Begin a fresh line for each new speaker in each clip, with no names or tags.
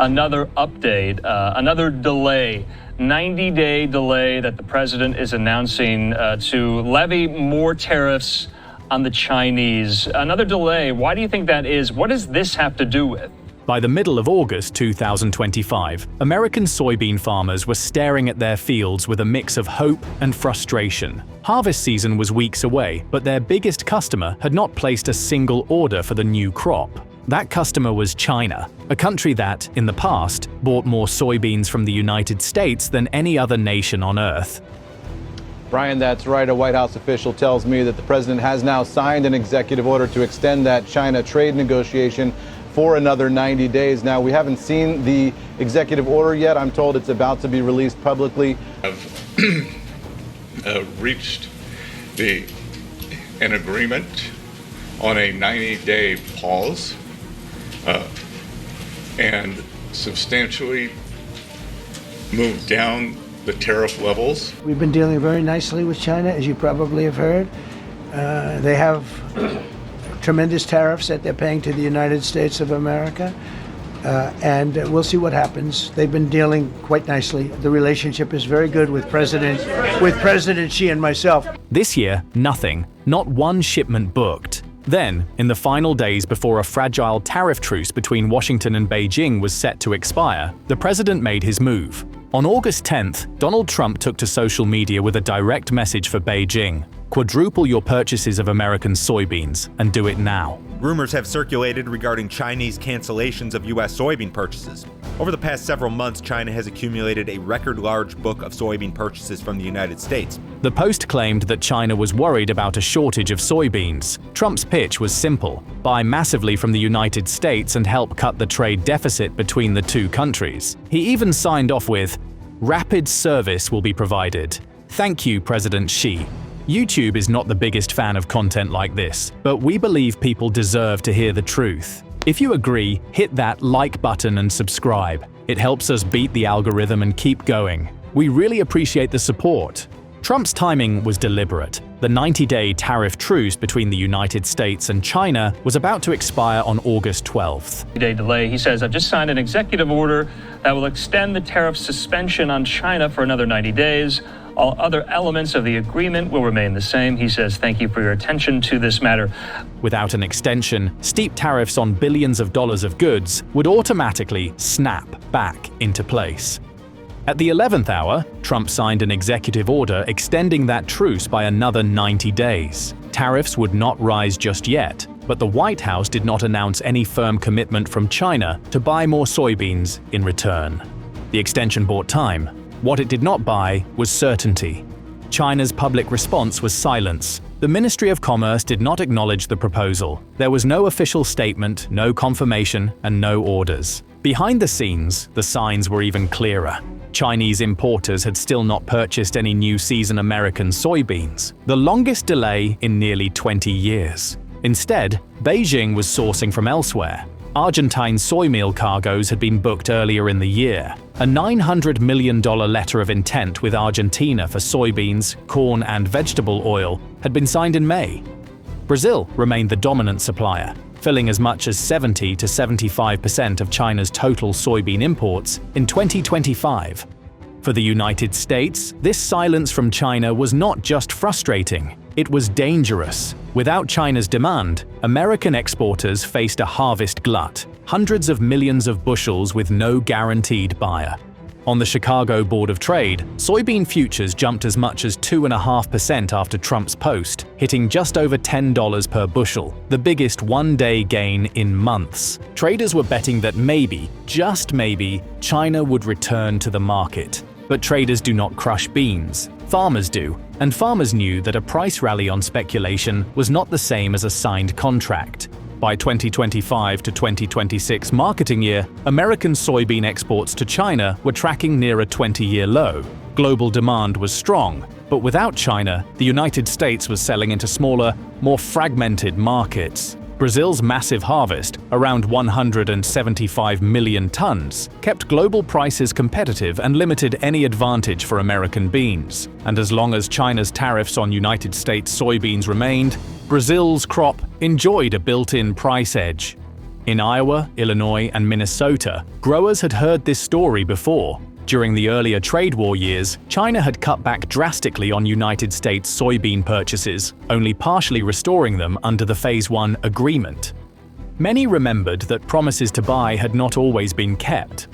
another update, another delay, 90-day delay that the president is announcing to levy more tariffs on the Chinese. Another delay. Why do you think that is? What does this have to do with?
By the middle of August 2025, American soybean farmers were staring at their fields with a mix of hope and frustration. Harvest season was weeks away, but their biggest customer had not placed a single order for the new crop. That customer was China, a country that, in the past, bought more soybeans from the United States than any other nation on Earth.
Brian, that's right. A White House official tells me that the president has now signed an executive order to extend that China trade negotiation for another 90 days. Now, we haven't seen the executive order yet. I'm told it's about to be released publicly.
I've reached an agreement on a 90-day pause and substantially moved down the tariff levels.
We've been dealing very nicely with China, as you probably have heard. They have tremendous tariffs that they're paying to the United States of America, and we'll see what happens. They've been dealing quite nicely. The relationship is very good with President Xi and myself.
This year, nothing, not one shipment booked. Then, in the final days before a fragile tariff truce between Washington and Beijing was set to expire, the president made his move. On August 10th, Donald Trump took to social media with a direct message for Beijing: quadruple your purchases of American soybeans, and do it now.
Rumors have circulated regarding Chinese cancellations of U.S. soybean purchases. Over the past several months, China has accumulated a record-large book of soybean purchases from the United States.
The Post claimed that China was worried about a shortage of soybeans. Trump's pitch was simple: buy massively from the United States and help cut the trade deficit between the two countries. He even signed off with, "Rapid service will be provided. Thank you, President Xi." YouTube is not the biggest fan of content like this, but we believe people deserve to hear the truth. If you agree, hit that like button and subscribe. It helps us beat the algorithm and keep going. We really appreciate the support. Trump's timing was deliberate. The 90-day tariff truce between the United States and China was about to expire on August 12th.
90-day delay. He says, I've just signed an executive order that will extend the tariff suspension on China for another 90 days. All other elements of the agreement will remain the same. He says, thank you for your attention to this matter.
Without an extension, steep tariffs on billions of dollars of goods would automatically snap back into place. At the 11th hour, Trump signed an executive order extending that truce by another 90 days. Tariffs would not rise just yet, but the White House did not announce any firm commitment from China to buy more soybeans in return. The extension bought time. What it did not buy was certainty. China's public response was silence. The Ministry of Commerce did not acknowledge the proposal. There was no official statement, no confirmation, and no orders. Behind the scenes, the signs were even clearer. Chinese importers had still not purchased any new season American soybeans, the longest delay in nearly 20 years. Instead, Beijing was sourcing from elsewhere. Argentine soy meal cargoes had been booked earlier in the year. A $900 million letter of intent with Argentina for soybeans, corn, and vegetable oil had been signed in May. Brazil remained the dominant supplier, filling as much as 70 to 75% of China's total soybean imports in 2025. For the United States, this silence from China was not just frustrating, it was dangerous. Without China's demand, American exporters faced a harvest glut, hundreds of millions of bushels with no guaranteed buyer. On the Chicago Board of Trade, soybean futures jumped as much as 2.5% after Trump's post, hitting just over $10 per bushel, the biggest one-day gain in months. Traders were betting that maybe, just maybe, China would return to the market. But traders do not crush beans. Farmers do, and farmers knew that a price rally on speculation was not the same as a signed contract. By 2025 to 2026 marketing year, American soybean exports to China were tracking near a 20-year low. Global demand was strong, but without China, the United States was selling into smaller, more fragmented markets. Brazil's massive harvest, around 175 million tons, kept global prices competitive and limited any advantage for American beans. And as long as China's tariffs on United States soybeans remained, Brazil's crop enjoyed a built-in price edge. In Iowa, Illinois, and Minnesota, growers had heard this story before. During the earlier trade war years, China had cut back drastically on United States soybean purchases, only partially restoring them under the Phase 1 agreement. Many remembered that promises to buy had not always been kept.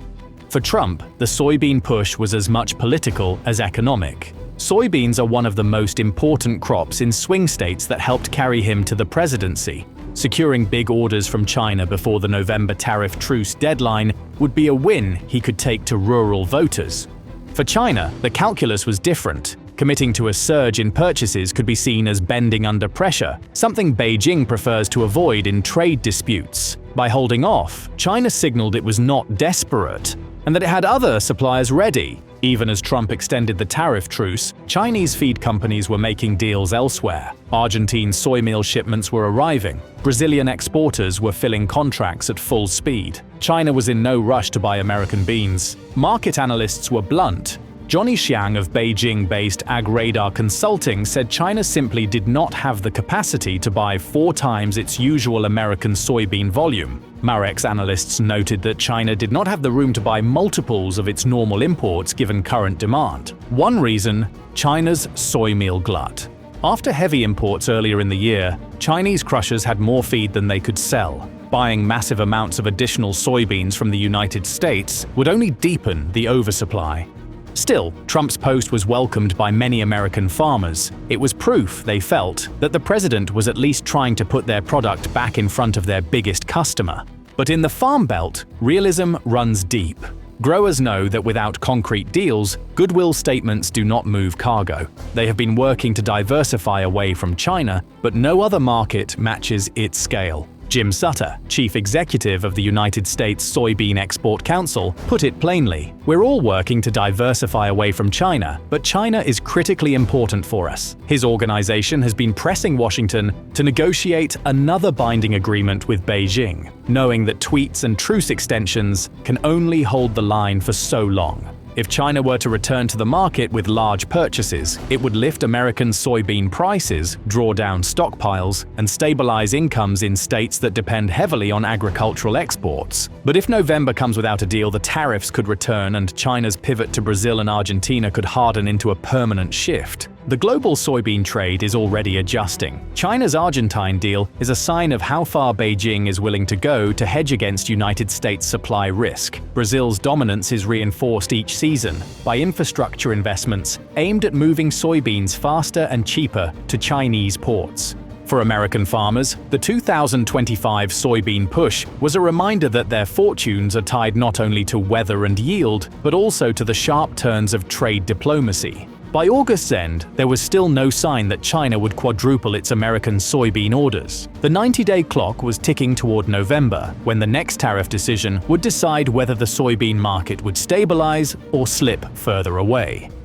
For Trump, the soybean push was as much political as economic. Soybeans are one of the most important crops in swing states that helped carry him to the presidency. Securing big orders from China before the November tariff truce deadline would be a win he could take to rural voters. For China, the calculus was different. Committing to a surge in purchases could be seen as bending under pressure, something Beijing prefers to avoid in trade disputes. By holding off, China signaled it was not desperate, and that it had other suppliers ready. Even as Trump extended the tariff truce, Chinese feed companies were making deals elsewhere. Argentine soy meal shipments were arriving. Brazilian exporters were filling contracts at full speed. China was in no rush to buy American beans. Market analysts were blunt. Johnny Xiang of Beijing-based AgRadar Consulting said China simply did not have the capacity to buy 4 times its usual American soybean volume. Marex analysts noted that China did not have the room to buy multiples of its normal imports given current demand. One reason, China's soy meal glut. After heavy imports earlier in the year, Chinese crushers had more feed than they could sell. Buying massive amounts of additional soybeans from the United States would only deepen the oversupply. Still, Trump's post was welcomed by many American farmers. It was proof, they felt, that the president was at least trying to put their product back in front of their biggest customer. But in the Farm Belt, realism runs deep. Growers know that without concrete deals, goodwill statements do not move cargo. They have been working to diversify away from China, but no other market matches its scale. Jim Sutter, chief executive of the United States Soybean Export Council, put it plainly, "We're all working to diversify away from China, but China is critically important for us." His organization has been pressing Washington to negotiate another binding agreement with Beijing, knowing that tweets and truce extensions can only hold the line for so long. If China were to return to the market with large purchases, it would lift American soybean prices, draw down stockpiles, and stabilize incomes in states that depend heavily on agricultural exports. But if November comes without a deal, the tariffs could return and China's pivot to Brazil and Argentina could harden into a permanent shift. The global soybean trade is already adjusting. China's Argentine deal is a sign of how far Beijing is willing to go to hedge against United States supply risk. Brazil's dominance is reinforced each season by infrastructure investments aimed at moving soybeans faster and cheaper to Chinese ports. For American farmers, the 2025 soybean push was a reminder that their fortunes are tied not only to weather and yield, but also to the sharp turns of trade diplomacy. By August's end, there was still no sign that China would quadruple its American soybean orders. The 90-day clock was ticking toward November, when the next tariff decision would decide whether the soybean market would stabilize or slip further away.